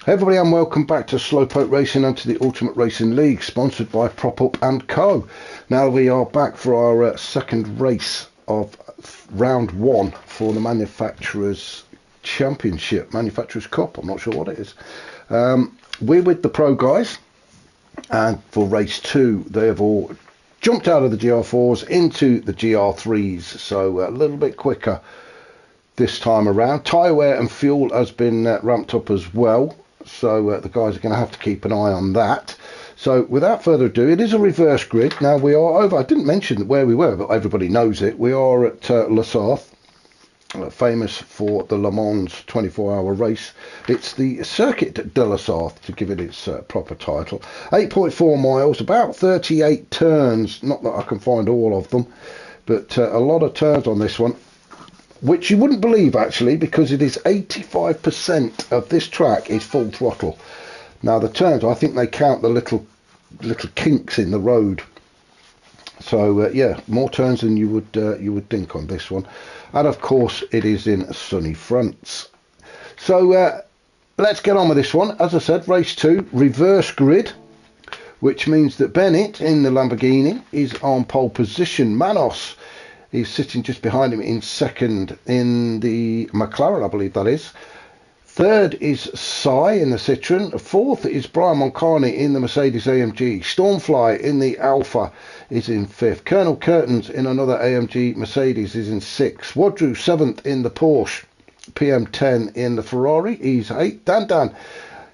Hey everybody, and welcome back to Slowpoke Racing and to the Ultimate Racing League, sponsored by Prop Up and Co. Now we are back for our second race of round one for the Manufacturers Championship, Manufacturers Cup, I'm not sure what it is. We're with the pro guys, and for race two they have all jumped out of the GR4s into the GR3s, so a little bit quicker this time around. Tyre wear and fuel has been ramped up as well. So the guys are going to have to keep an eye on that. So without further ado, it is a reverse grid. Now we are over, I didn't mention where we were, but everybody knows it. We are at Les Sarthe, famous for the Le Mans 24-hour race. It's the Circuit de Les Sarthe, to give it its proper title. 8.4 miles, about 38 turns. Not that I can find all of them, but a lot of turns on this one, which you wouldn't believe actually, because it is 85% of this track is full throttle. Now the turns, I think they count the little kinks in the road. So yeah, more turns than you would think on this one, and of course it is in sunny France. So let's get on with this one. As I said, race two, reverse grid, which means that Bennett in the Lamborghini is on pole position. Manos is sitting just behind him in second in the McLaren, I believe that is. Third is Cy in the Citroen. Fourth is Brian Moncani in the Mercedes AMG. Stormfly in the Alfa is in fifth. Colonel Curtains in another AMG Mercedes is in sixth. Wadru seventh in the Porsche. PM10 in the Ferrari, he's eighth. Dan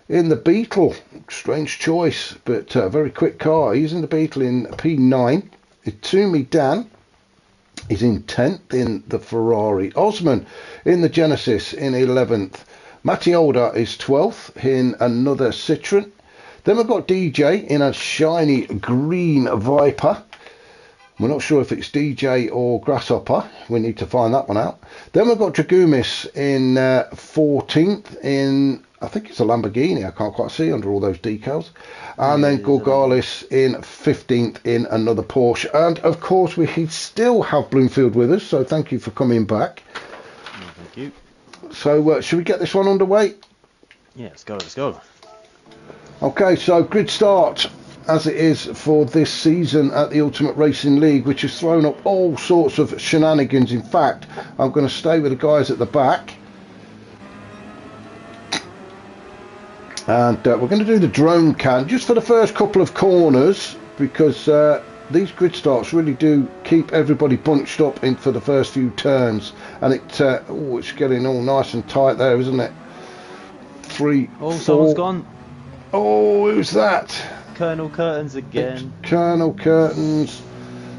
in the Beetle, strange choice, but a very quick car. He's in the Beetle in P9. Itumi Dan is in 10th in the Ferrari. Osman in the Genesis in 11th. Mattiolda is 12th in another Citroen. Then we've got DJ in a shiny green Viper. We're not sure if it's DJ or Grasshopper. We need to find that one out. Then we've got Dragumis in 14th in, I think it's a Lamborghini. I can't quite see under all those decals. And then Gorgalis in 15th in another Porsche. And of course we still have Bloomfield with us, so thank you for coming back. Oh, thank you. So should we get this one underway? Yeah, let's go. Okay, so grid start as it is for this season at the Ultimate Racing League, which has thrown up all sorts of shenanigans. In fact, I'm going to stay with the guys at the back. And we're going to do the drone can just for the first couple of corners, because these grid starts really do keep everybody bunched up in for the first few turns. And it's getting all nice and tight there, isn't it? 3, Oh, 4. someone's gone. Oh, who's that? Colonel Curtains again. It's Colonel Curtains.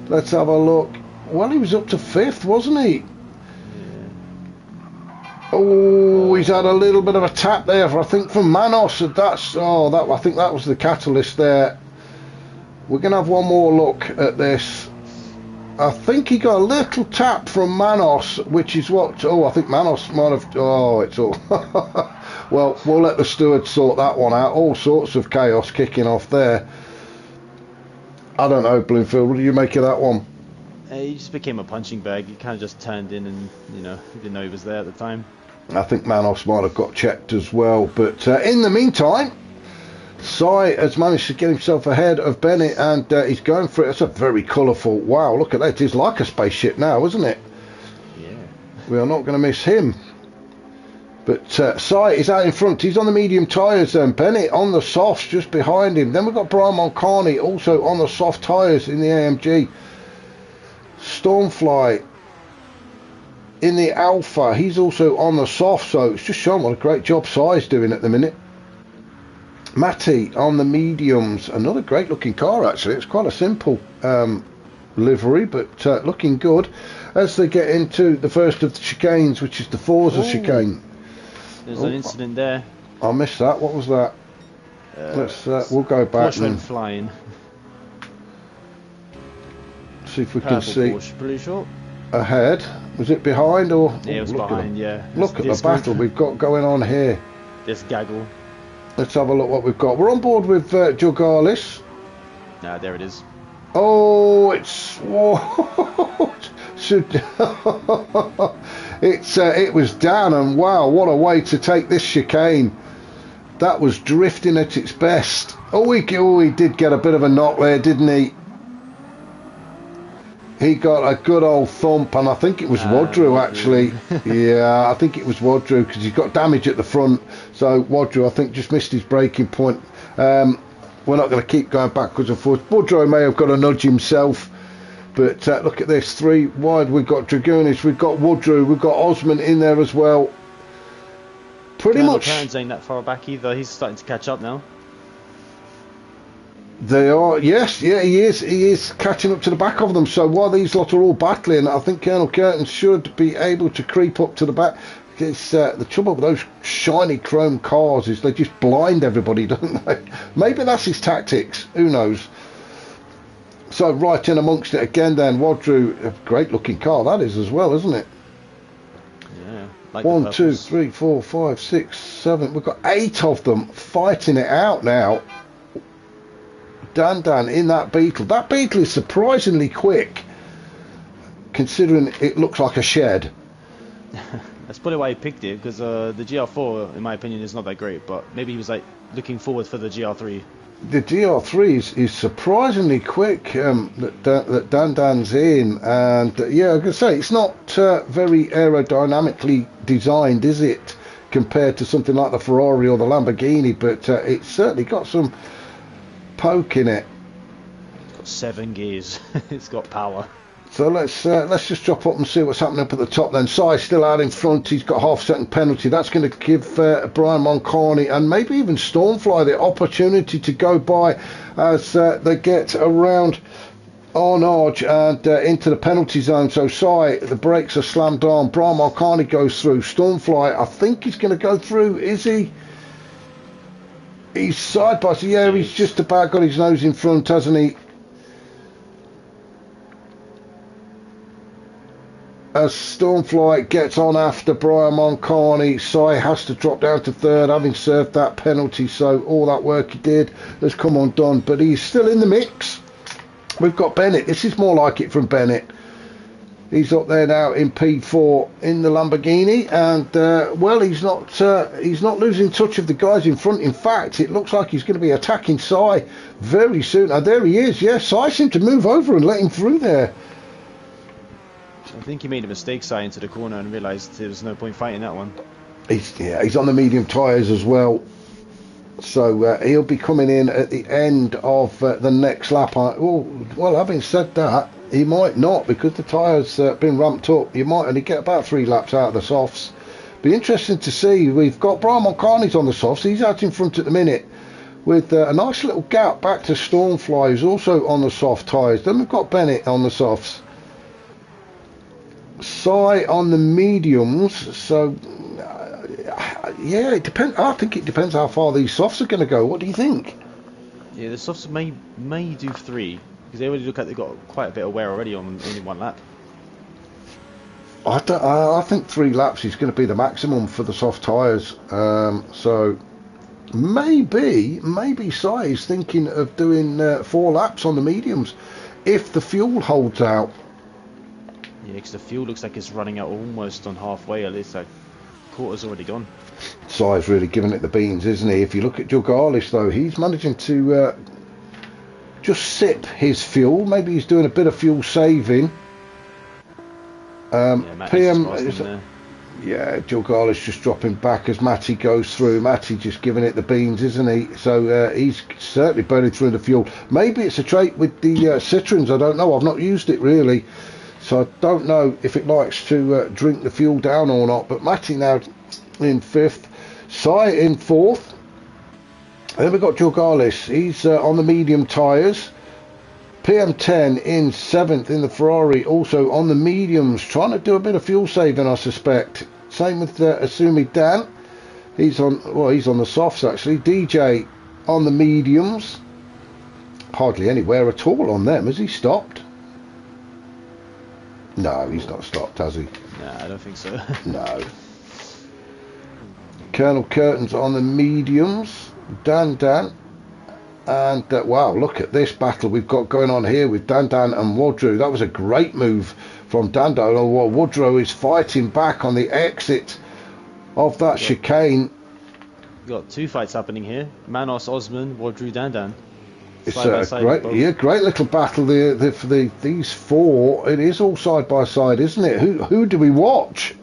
Let's have a look. Well, he was up to 5th, wasn't he? Yeah. Oh, he's had a little bit of a tap there, I think, from Manos. I think that was the catalyst there. We're going to have one more look at this. I think he got a little tap from Manos, which is what... Oh, I think Manos might have... Oh, it's all... Well, we'll let the steward sort that one out. All sorts of chaos kicking off there. I don't know, Bloomfield, what do you make of that one? He just became a punching bag. He kind of just turned in and, he didn't know he was there at the time. I think Manos might have got checked as well. But in the meantime, Cy has managed to get himself ahead of Bennett, and he's going for it. It's a very colourful... Wow, look at that. It is like a spaceship now, isn't it? Yeah. We are not going to miss him. But Cy is out in front. He's on the medium tyres then. Bennett on the softs just behind him. Then we've got Brian Moncani also on the soft tyres in the AMG. Stormfly in the Alfa. He's also on the soft, so it's just showing what a great job Cy's doing at the minute. Matty on the mediums. Another great looking car actually. It's quite a simple livery, but looking good as they get into the first of the chicanes, which is the Forza chicane. There's an incident there. I missed that. What was that? We'll go back Porsche went flying. See if we can see Porsche, blue short. ahead. Was it behind or? Yeah, it was behind. Yeah. Look at the battle we've got going on here. This gaggle. Let's have a look what we've got. We're on board with Jorgalis. Ah, there it is. Oh, it's what? It was down, and wow, what a way to take this chicane. That was drifting at its best. Oh, he did get a bit of a knock there, didn't he? He got a good old thump, and I think it was Wadru actually. Yeah, I think it was Wadru, because he got damage at the front. So Wadru, I think, just missed his braking point. We're not going to keep going backwards and forwards. Wadru may have got a nudge himself, but look at this. 3 wide, we've got Dragoonish, we've got Wadru, we've got Osman in there as well. Pretty much. Currents ain't that far back either. He's starting to catch up now. They are, yes, yeah, he is catching up to the back of them. So while these lot are all battling, I think Colonel Curtin should be able to creep up to the back. It's the trouble with those shiny chrome cars is they just blind everybody, don't they? Maybe that's his tactics, who knows. So right in amongst it again then, Wadru, a great looking car that is as well, isn't it? Yeah. Like 1, 2, 3, 4, 5, 6, 7. We've got 8 of them fighting it out now. Dan in that Beetle. That Beetle is surprisingly quick, considering it looks like a shed. That's probably why he picked it, because the GR4, in my opinion, is not that great. But maybe he was like looking forward for the GR3. The GR3 is surprisingly quick. That Dan's in, and yeah, I can say it's not very aerodynamically designed, is it, compared to something like the Ferrari or the Lamborghini? But it's certainly got some poke in it. It's got 7 gears. It's got power. So let's just drop up and see what's happening up at the top then. Sai's still out in front. He's got half-second penalty. That's going to give Brian Moncani and maybe even Stormfly the opportunity to go by as they get around Arnage and into the penalty zone. So Sai, the brakes are slammed on. Brian Moncani goes through. Stormfly, I think he's going to go through. Is he? He's side by side. Yeah, he's just about got his nose in front, hasn't he? As Stormfly gets on after Brian Moncani, Sai has to drop down to 3rd, having served that penalty. So all that work he did has come undone, but he's still in the mix. We've got Bennett. This is more like it from Bennett. He's up there now in P4 in the Lamborghini, and well, he's not losing touch of the guys in front. In fact, it looks like he's going to be attacking Sai very soon. Now there he is. Yes, Sai seemed to move over and let him through there. I think he made a mistake, Sai, into the corner and realised there was no point fighting that one. He's on the medium tyres as well, so he'll be coming in at the end of the next lap. Well, having said that, he might not, because the tyres been ramped up. You might only get about 3 laps out of the softs. Be interesting to see. We've got Brian Moncani's on the softs. He's out in front at the minute with a nice little gap back to Stormfly, who's also on the soft tyres. Then we've got Bennett on the softs. Sai on the mediums. So yeah, it depends. I think it depends how far these softs are going to go. What do you think? Yeah, the softs may do 3. Because they already look like they've got quite a bit of wear already on only 1 lap. I think 3 laps is going to be the maximum for the soft tyres. So maybe Sai is thinking of doing 4 laps on the mediums if the fuel holds out. Yeah, because the fuel looks like it's running out almost on halfway. At least like quarter's already gone. Sai's really giving it the beans, isn't he? If you look at Gr3, though, he's managing to just sip his fuel. Maybe he's doing a bit of fuel saving. PM, Gr3's just dropping back as Matty goes through. Matty just giving it the beans, isn't he? So he's certainly burning through the fuel. Maybe it's a trait with the Citroens. I don't know. I've not used it really, so I don't know if it likes to drink the fuel down or not. But Matty now in 5th, Sai in 4th. Then we've got Gr3. He's on the medium tyres. PM10 in 7th in the Ferrari, also on the mediums, trying to do a bit of fuel saving, I suspect. Same with Asumi Dan. He's on the softs actually. DJ on the mediums. Hardly anywhere at all on them. Has he stopped? No, he's not stopped, has he? No, I don't think so. No. Colonel Curtin's on the mediums. Dan. And wow, look at this battle we've got going on here with Dan and Wadru. That was a great move from Dan. Wadru is fighting back on the exit of that chicane. got two fights happening here. Manos, Osman, Wadru, Dandan. It's Side by a side, great little battle. For these four, it is all side by side, isn't it? Who do we watch?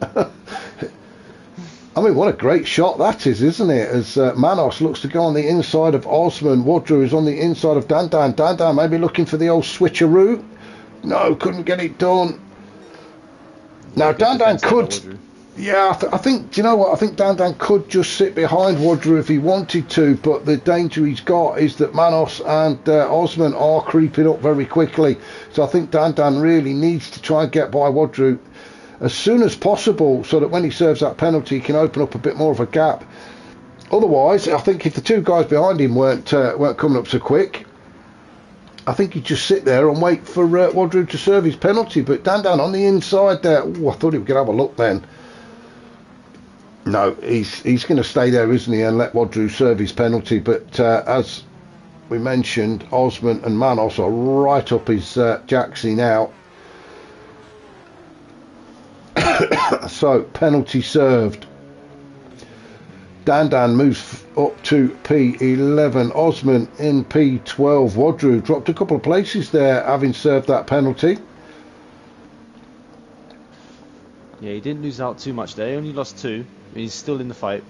I mean, what a great shot that is, isn't it? As Manos looks to go on the inside of Osman, Wadru is on the inside of Dandan. Dandan maybe looking for the old switcheroo. No, couldn't get it done. Now Dandan could. Yeah, I think, do you know what? I think Dandan could just sit behind Wadru if he wanted to, but the danger he's got is that Manos and Osman are creeping up very quickly. So I think Dandan really needs to try and get by Wadru as soon as possible so that when he serves that penalty, he can open up a bit more of a gap. Otherwise, I think if the two guys behind him weren't coming up so quick, I think he'd just sit there and wait for Wadru to serve his penalty. But Dandan on the inside there, I thought he was going to have a look then. No, he's going to stay there, isn't he, and let Wadru serve his penalty. But as we mentioned, Osman and Manos are right up his jacksy now. So, penalty served. Dandan moves up to P11. Osman in P12. Wadru dropped a couple of places there, having served that penalty. Yeah, he didn't lose out too much there. He only lost 2. He's still in the fight.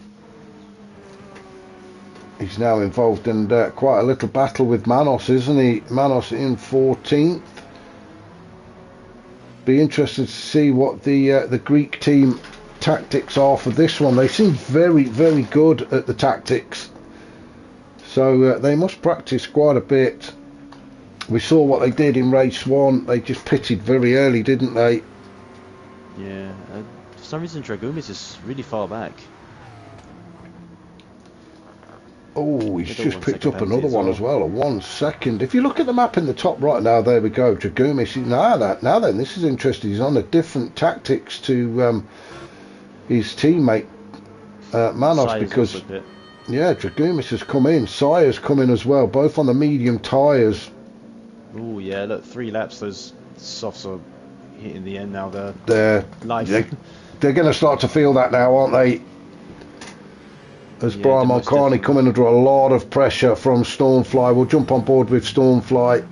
He's now involved in quite a little battle with Manos, isn't he? Manos in 14th. Be interested to see what the Greek team tactics are for this one. They seem very, very good at the tactics. So they must practice quite a bit. We saw what they did in race 1. They just pitted very early, didn't they? Yeah. For some reason, Dragumis is really far back. Oh, he's just picked up another one as well. A 1 second. If you look at the map in the top right now, there we go. Dragumis. Now then, this is interesting. He's on a different tactics to his teammate Manos, because yeah, Dragumis has come in. Saya's come in as well. Both on the medium tyres. Oh yeah, look, 3 laps. Those softs are hitting the end now. They're going to start to feel that now, aren't they? As Brian Mulcahy coming under a lot of pressure from Stormfly. We'll jump on board with Stormfly.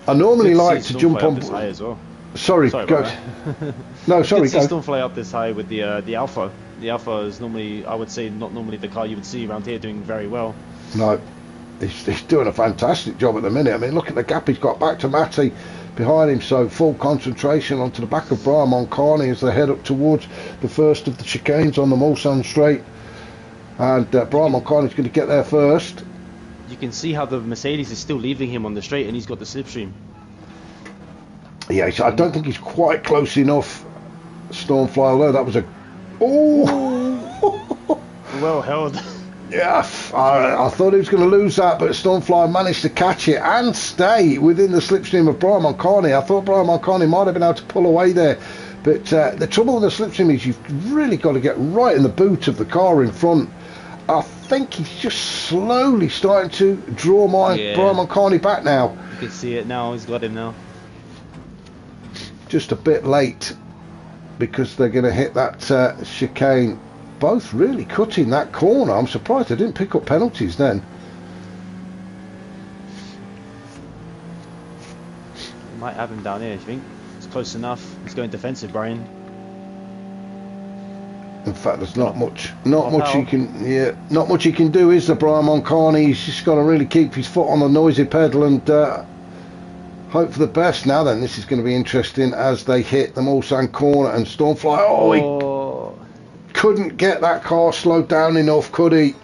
I normally like to jump on board as well. Sorry, go. No, sorry, go. Stormfly up this high with the Alpha. The Alpha is normally, I would say, not normally the car you would see around here doing very well. No, he's doing a fantastic job at the minute. I mean, look at the gap he's got back to Matty behind him, so full concentration onto the back of Brian Mulcahy as they head up towards the first of the chicanes on the Mulsanne Straight, and Brian Mulcahy is going to get there first. You can see how the Mercedes is still leaving him on the straight, and he's got the slipstream. Yeah, I don't think he's quite close enough, Stormfly, although that was a well held. Yeah, I thought he was going to lose that, but Stormfly managed to catch it and stay within the slipstream of Brian Mulcahy. I thought Brian Mulcahy might have been able to pull away there, but the trouble with the slipstream is you've really got to get right in the boot of the car in front. I think he's just slowly starting to draw Brian Mulcahy back now. You can see it now, he's got him now. Just a bit late, because they're going to hit that chicane. Both really cutting that corner. I'm surprised they didn't pick up penalties then. Might have him down here, I think. It's close enough. He's going defensive, Brian. In fact, there's not much he can do, is there, Brian Mulcahy? He's just got to really keep his foot on the noisy pedal and hope for the best. Now then, this is going to be interesting as they hit the Mulsanne corner, and Stormfly, couldn't get that car slowed down enough, could he?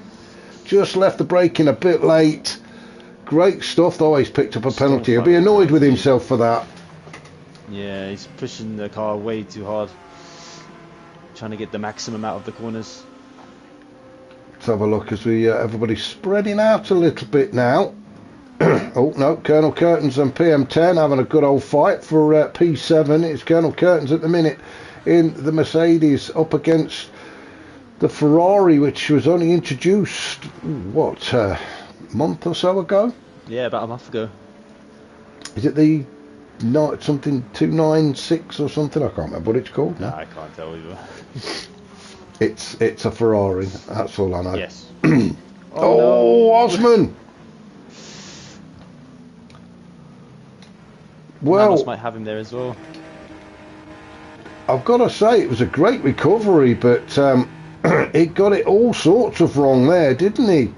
Just left the braking a bit late. Great stuff though, he's picked up a penalty. He'll be annoyed with himself for that. Yeah, he's pushing the car way too hard, trying to get the maximum out of the corners. Let's have a look as we everybody's spreading out a little bit now. Oh no, Colonel Curtains and PM10 having a good old fight for P7. It's Colonel Curtains at the minute in the Mercedes up against the Ferrari, which was only introduced a month or so ago. Yeah, about a month ago. Is it the something 296 or something? I can't remember what it's called. No, I can't tell you. It's a Ferrari. That's all I know. Yes. Oh, no. Osman. Well, Manos might have him there as well. I've got to say it was a great recovery, but he got it all sorts of wrong there, didn't he?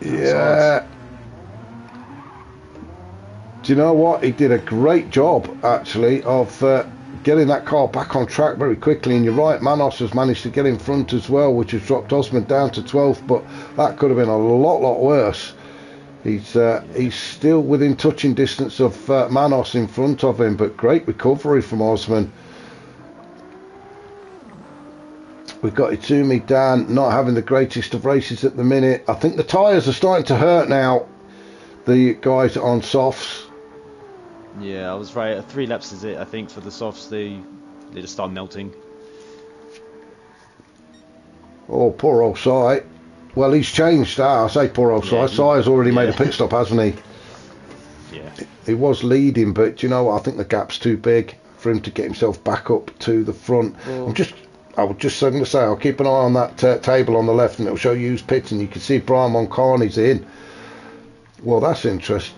Yeah. Do you know what? He did a great job, actually, of getting that car back on track very quickly. And you're right, Manos has managed to get in front as well, which has dropped Osman down to 12th, but that could have been a lot worse. He's still within touching distance of Manos in front of him, but great recovery from Osman. We've got Itumi down, not having the greatest of races at the minute. I think the tyres are starting to hurt now, the guys on softs. Yeah, I was right. 3 laps is it, I think, for the softs. They just start melting. Oh, poor old Si. Well, he's changed. I say poor old Si. Si has already made a pit stop, hasn't he? Yeah. He was leading, but you know what? I think the gap's too big for him to get himself back up to the front. Well, I was just going to say, I'll keep an eye on that table on the left, and it'll show you who's pitting. You can see Brian Moncarney's in. Well, that's interesting.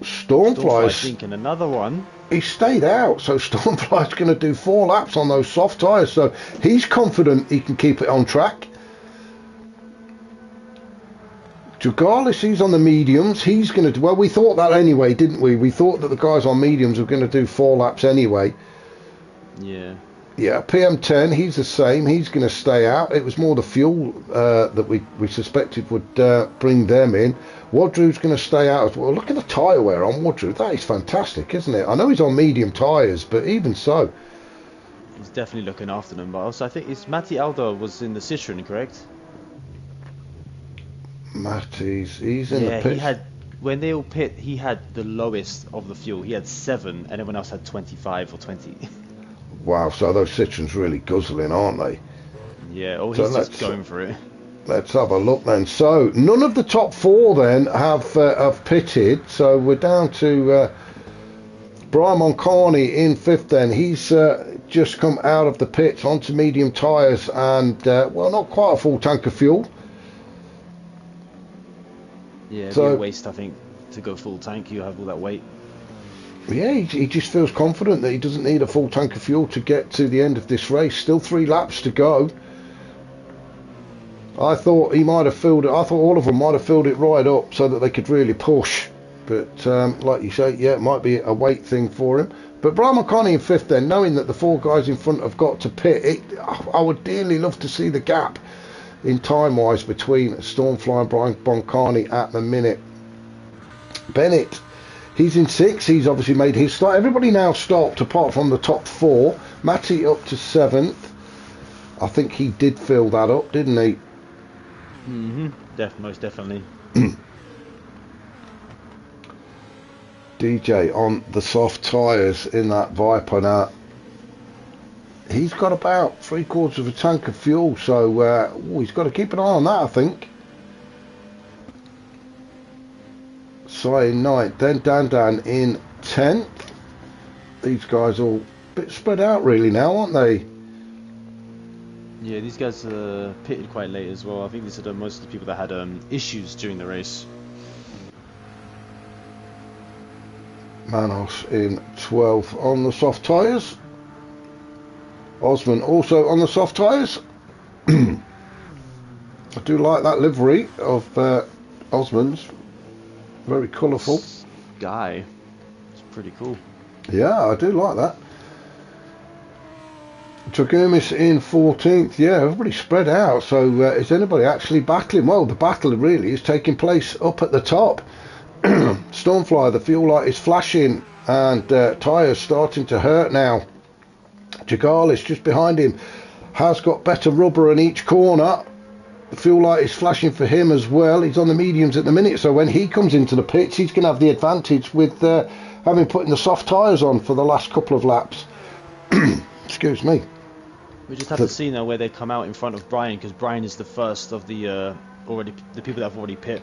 Stormfly's thinking another one. He stayed out, so Stormfly's going to do 4 laps on those soft tyres, so he's confident he can keep it on track. Regardless, he's on the mediums. He's going to do well. We thought that anyway, didn't we? We thought that the guys on mediums were going to do 4 laps anyway. Yeah. Yeah, PM10, he's the same. He's going to stay out. It was more the fuel that we suspected would bring them in. Wadrew's going to stay out as well. Look at the tyre wear on Wadrew. That is fantastic, isn't it? I know he's on medium tyres, but even so. He's definitely looking after them. But also, I think it's Matti Aldo was in the Citroen, correct? Matty's, he's in the pit. He had, when they all pit, he had the lowest of the fuel. He had 7, and everyone else had 25 or 20. Wow, so those Citroens really guzzling, aren't they? Yeah, oh, he's just going for it. Let's have a look then. So none of the top 4 then have pitted. So we're down to Brian Moncarney in 5th then. He's just come out of the pits onto medium tyres and, well, not quite a full tank of fuel. Yeah, it'd be a waste, I think, to go full tank. You have all that weight. Yeah, he just feels confident that he doesn't need a full tank of fuel to get to the end of this race. Still 3 laps to go. I thought he might have filled it. I thought all of them might have filled it right up so that they could really push. But like you say, yeah, it might be a weight thing for him. But Brian Moncarney in 5th then, knowing that the 4 guys in front have got to pit, I would dearly love to see the gap in time-wise between Stormfly and Brian Moncarney at the minute. Bennett, he's in 6th. He's obviously made his start. Everybody now stopped apart from the top 4. Matty up to 7th. I think he did fill that up, didn't he? Most definitely. DJ on the soft tyres in that Viper now. He's got about 3/4 of a tank of fuel, so he's got to keep an eye on that, I think. Sai in 9th, then Dan in 10th. These guys all a bit spread out really now, aren't they? Yeah, these guys pitted quite late as well. I think these are most of the people that had issues during the race. Manos in 12th on the soft tyres. Osman also on the soft tyres. I do like that livery of Osman's. Very colourful. Guy. It's pretty cool. Yeah, I do like that. Dragumis in 14th. Yeah, everybody spread out. So is anybody actually battling? Well, the battle really is taking place up at the top. Stormfly, the fuel light is flashing and tyres starting to hurt now. Jagalis just behind him has got better rubber in each corner. The fuel light is flashing for him as well. He's on the mediums at the minute, so when he comes into the pits, he's going to have the advantage with having put in the soft tyres on for the last couple of laps. Excuse me. We just have to see now where they come out in front of Brian, because Brian is the first of the people that have already pit.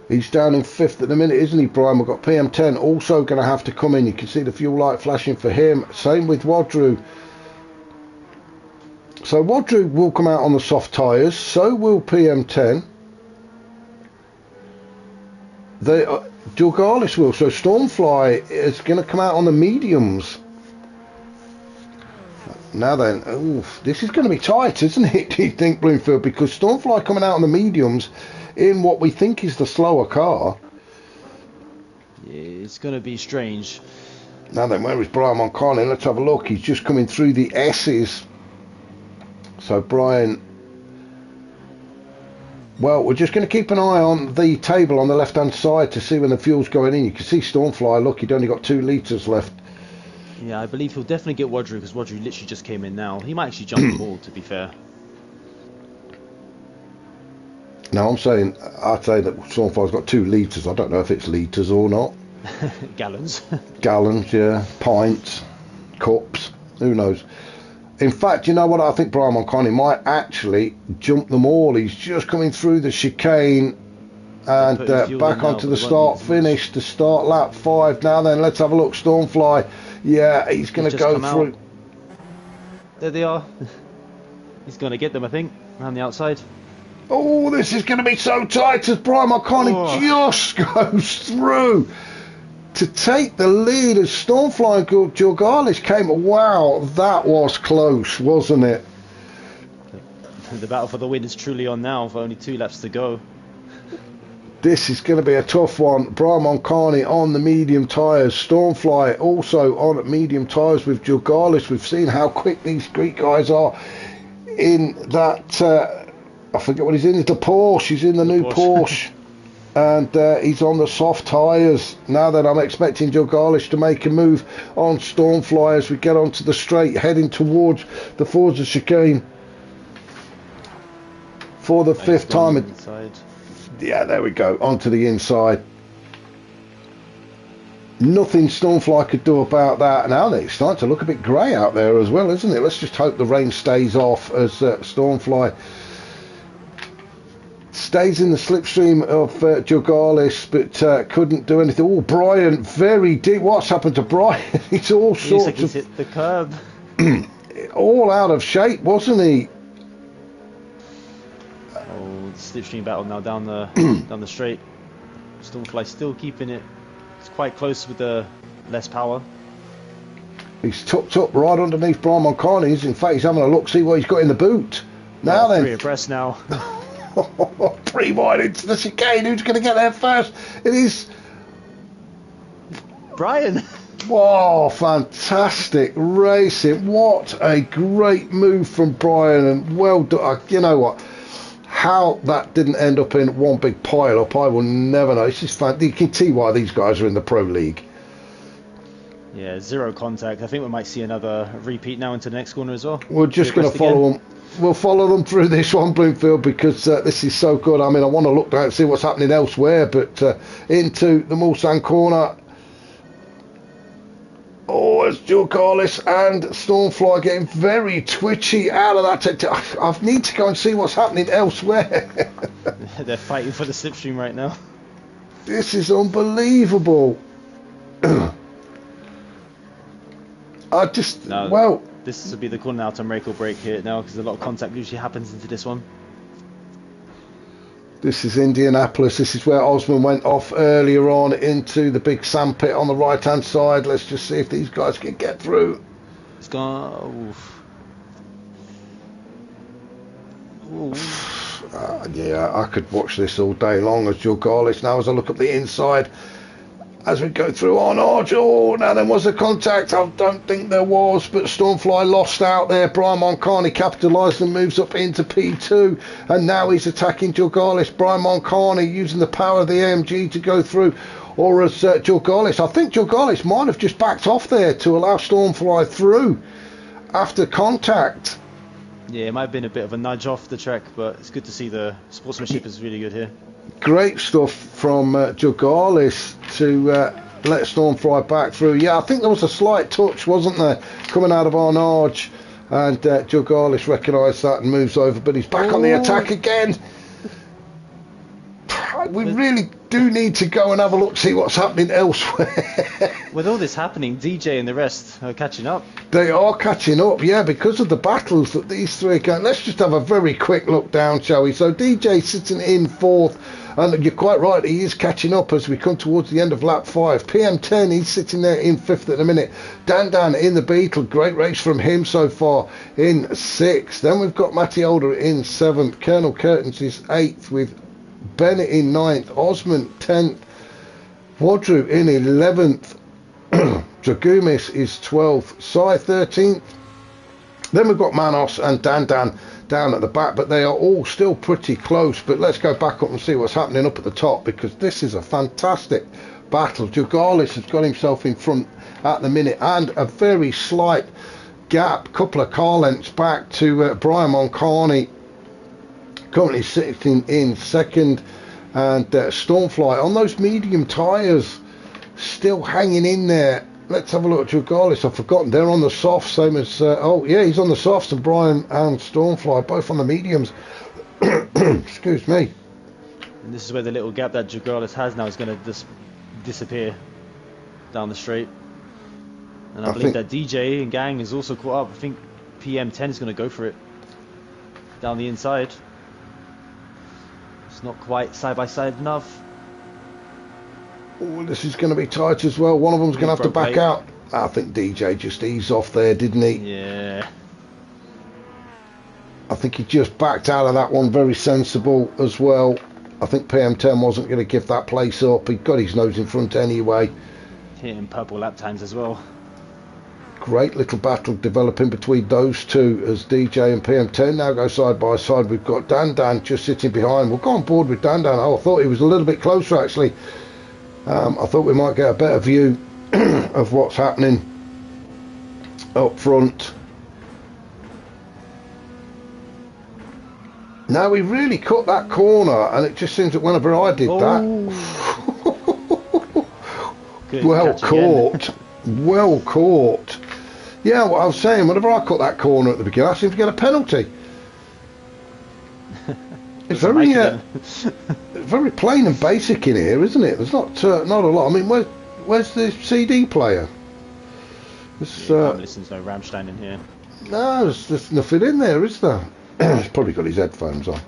He's down in 5th at the minute, isn't he, Brian? We've got PM10 also going to have to come in. You can see the fuel light flashing for him. Same with Gr3. So Gr3 will come out on the soft tyres. So will PM10. Gr4 will. So Stormfly is going to come out on the mediums. Now then, oof, this is going to be tight, isn't it, do you think, Bloomfield? Because Stormfly coming out on the mediums in what we think is the slower car. Yeah, it's going to be strange. Now then, where is Brian Moncani? Let's have a look. He's just coming through the S's. So Brian... Well, we're just going to keep an eye on the table on the left-hand side to see when the fuel's going in. You can see Stormfly, look, he'd only got 2 litres left. Yeah, I believe he'll definitely get Gr3 because Gr3 literally just came in now. He might actually jump the ball, to be fair. Now, I'd say that Stormfly's got 2 litres. I don't know if it's litres or not. Gallons. Gallons, yeah. Pints. Cups. Who knows? In fact, you know what? I think Brian Moncani might actually jump them all. He's just coming through the chicane and back onto the start-finish to start lap 5. Now then, let's have a look. Stormfly. Yeah, he's going to go through. Out. There they are. He's going to get them, I think, around the outside. Oh, this is going to be so tight as Brian Moncani just goes through to take the lead as Stormfly and Gr4 came. Wow, that was close, wasn't it? The battle for the win is truly on now, with only 2 laps to go. This is going to be a tough one. Brian Moncani on the medium tyres. Stormfly also on medium tyres with Gr4. We've seen how quick these Greek guys are in that... I forget what he's in. It's the Porsche. He's in the new Porsche. And he's on the soft tyres. Now that I'm expecting Gr4 to make a move on Stormfly as we get onto the straight, heading towards the Forza chicane for the 5th time. Yeah, there we go, onto the inside. Nothing Stormfly could do about that. Now it's starting to look a bit grey out there as well, isn't it? Let's just hope the rain stays off as Stormfly stays in the slipstream of Gr4, but couldn't do anything. Oh, Brian, very deep. What's happened to Brian? He's all sorts of... hit the curb. all out of shape, wasn't he? Oh, the slipstream battle now down the down the straight. Stormfly still keeping it. It's quite close with the less power. He's tucked up right underneath Brian Moncani. In fact, he's having a look, see what he's got in the boot. Now then. 3 abreast now. Pre-wide into the chicane. Who's going to get there first? It is Brian. Wow, fantastic racing. What a great move from Brian, and well done. You know what? How that didn't end up in one big pile up, I will never know. It's just fun. You can see why these guys are in the Pro League. Yeah, 0 contact. I think we might see another repeat now into the next corner as well. We're just going to follow them. We'll follow them through this one, Bloomfield, because this is so good. I mean, I want to look down and see what's happening elsewhere, but into the Mulsanne corner. Oh, it's Gr4 and Stormfly getting very twitchy out of that. I need to go and see what's happening elsewhere. They're fighting for the slipstream right now. This is unbelievable. Well... This will be the corner now to make or break here now, because a lot of contact usually happens into this one. This is Indianapolis. This is where Osman went off earlier on into the big sandpit on the right hand side. Let's just see if these guys can get through. It's gone. Oof. Yeah, I could watch this all day long as Gr4 now as I look up the inside as we go through on Arch. Oh, now there was a contact. I don't think there was, but Stormfly lost out there. Brian Moncani capitalised and moves up into P2, and now he's attacking Gr4. Brian Moncani using the power of the AMG to go through, or as Gr4. I think Gr4 might have just backed off there to allow Stormfly through after contact. Yeah, it might have been a bit of a nudge off the track, but it's good to see the sportsmanship is really good here. Great stuff from Gr4 to let Stormfly back through. Yeah, I think there was a slight touch, wasn't there, coming out of Arnage, and Gr4 recognised that and moves over, but he's back on the attack again. we really do need to go and have a look, see what's happening elsewhere. With all this happening, DJ and the rest are catching up. They are catching up, yeah, because of the battles that these three are going. Let's just have a very quick look down, shall we? So DJ sitting in fourth, and you're quite right, he is catching up as we come towards the end of lap 5. PM10, he's sitting there in fifth at the minute. Dan in the Beetle, great race from him so far, in sixth. Then we've got Matty Older in seventh. Colonel Curtains is eighth, with Bennett in ninth. Osmond 10th. Wadru in 11th. Dragumis is 12th. Sai 13th. Then we've got Manos and Dan down at the back, but they are all still pretty close. But let's go back up and see what's happening up at the top, because this is a fantastic battle. Jugalis has got himself in front at the minute, and a very slight gap, couple of car lengths back to Brian Moncani, currently sitting in second, and Stormfly on those medium tyres still hanging in there. Let's have a look at Jugalis. I've forgotten, they're on the soft, same as oh yeah, he's on the softs, and Brian and Stormfly both on the mediums. Excuse me. And this is where the little gap that Jugalis has now is going to just disappear down the straight. And I believe that DJ and gang is also caught up. I think PM10 is going to go for it down the inside. It's not quite side by side enough. Oh, this is going to be tight as well. One of them's going to have to back out. I think DJ just eased off there, didn't he? Yeah. I think he just backed out of that one. Very sensible as well. I think PM10 wasn't going to give that place up. He got his nose in front anyway. Hitting purple lap times as well. Great little battle developing between those two as DJ and PM10 now go side by side. We've got Dan just sitting behind. We'll go on board with Dan. Oh, I thought he was a little bit closer actually. I thought we might get a better view of what's happening up front. Now we really cut that corner, and it just seems that whenever I did that, well caught, well caught. Yeah, what I was saying, whenever I cut that corner at the beginning, I seem to get a penalty. It's very, very plain and basic in here, isn't it? There's not a lot. I mean, where's the CD player? There's, can't listen to no Rammstein in here. No, there's nothing in there, is there? He's probably got his headphones on.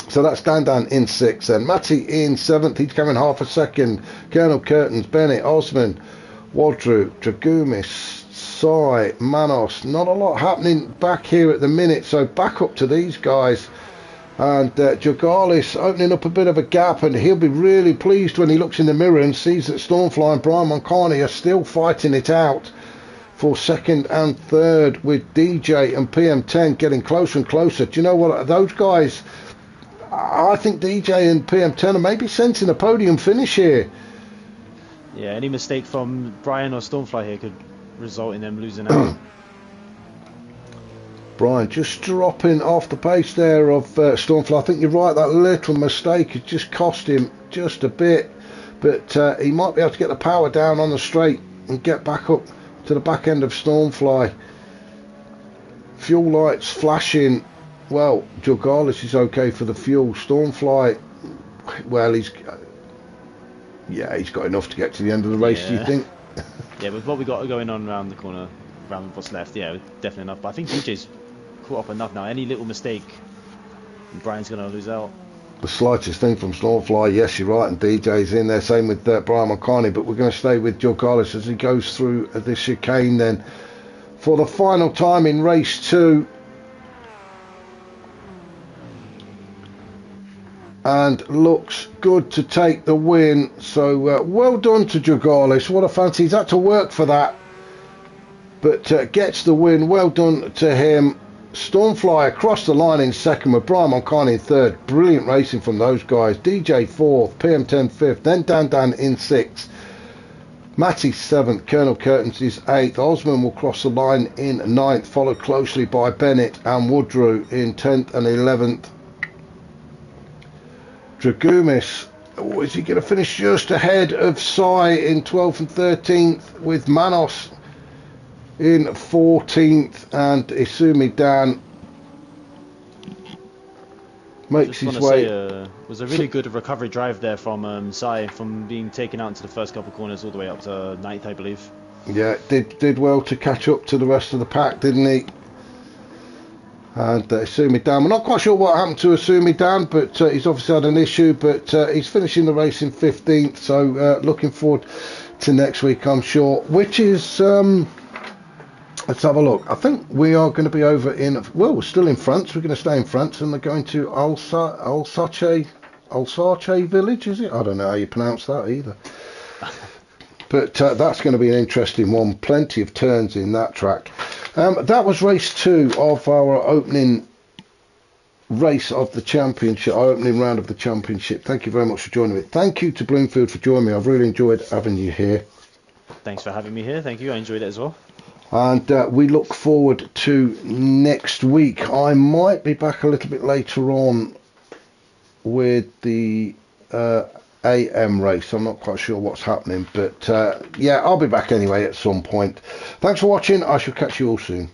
So that's Dan in sixth, and Matty in seventh. He's coming half a second. Colonel Curtains, Bennett, Osman, Wadru, Dragumis, Sai, Manos. Not a lot happening back here at the minute, so back up to these guys. And Jugalis opening up a bit of a gap, and he'll be really pleased when he looks in the mirror and sees that Stormfly and Brian Moncani are still fighting it out for second and third, with DJ and PM10 getting closer and closer. Do you know what? Those guys, I think DJ and PM10 are maybe sensing a podium finish here. Yeah, any mistake from Brian or Stormfly here could result in them losing out. Brian just dropping off the pace there of Stormfly. I think you're right, that little mistake has just cost him just a bit, but he might be able to get the power down on the straight and get back up to the back end of Stormfly. Fuel lights flashing. Well, Jugalis is okay for the fuel. Stormfly, well, he's got enough to get to the end of the race, do you think? Yeah, with what we got going on around the corner, around what's left, yeah, definitely enough. But I think DJ's caught up enough now. Any little mistake, Brian's going to lose out. The slightest thing from Stormfly, yes, you're right, and DJ's in there. Same with Brian Moncani, but we're going to stay with Jugalis as he goes through the chicane then for the final time in race 2. And looks good to take the win. So well done to Jugalis. What a fancy. He's had to work for that, but gets the win. Well done to him. Stormfly across the line in second, with Brian Moncani in third. Brilliant racing from those guys. DJ fourth, PM10 fifth, then Dan in sixth. Matty seventh, Colonel Curtains is eighth. Osman will cross the line in ninth, followed closely by Bennett and Woodrow in 10th and 11th. Dragumis, is he going to finish just ahead of Sai in 12th and 13th, with Manos in 14th and Isumi Dan makes his way. It was a really good recovery drive there from Sai, from being taken out into the first couple of corners all the way up to 9th, I believe. Yeah, did well to catch up to the rest of the pack, didn't he? And Asumi Dan, we're not quite sure what happened to Asumi Dan, but he's obviously had an issue, but he's finishing the race in 15th, so looking forward to next week, I'm sure, which is, let's have a look. I think we are going to be over in, well, we're still in France, we're going to stay in France, and they're going to Alsace village, is it? I don't know how you pronounce that either. But that's going to be an interesting one. Plenty of turns in that track. That was race 2 of our opening race of the championship, our opening round of the championship. Thank you very much for joining me. Thank you to Bloomfield for joining me. I've really enjoyed having you here. Thanks for having me here. Thank you. I enjoyed it as well. And we look forward to next week. I might be back a little bit later on with the AM race. I'm not quite sure what's happening, but yeah, I'll be back anyway at some point. Thanks for watching. I shall catch you all soon.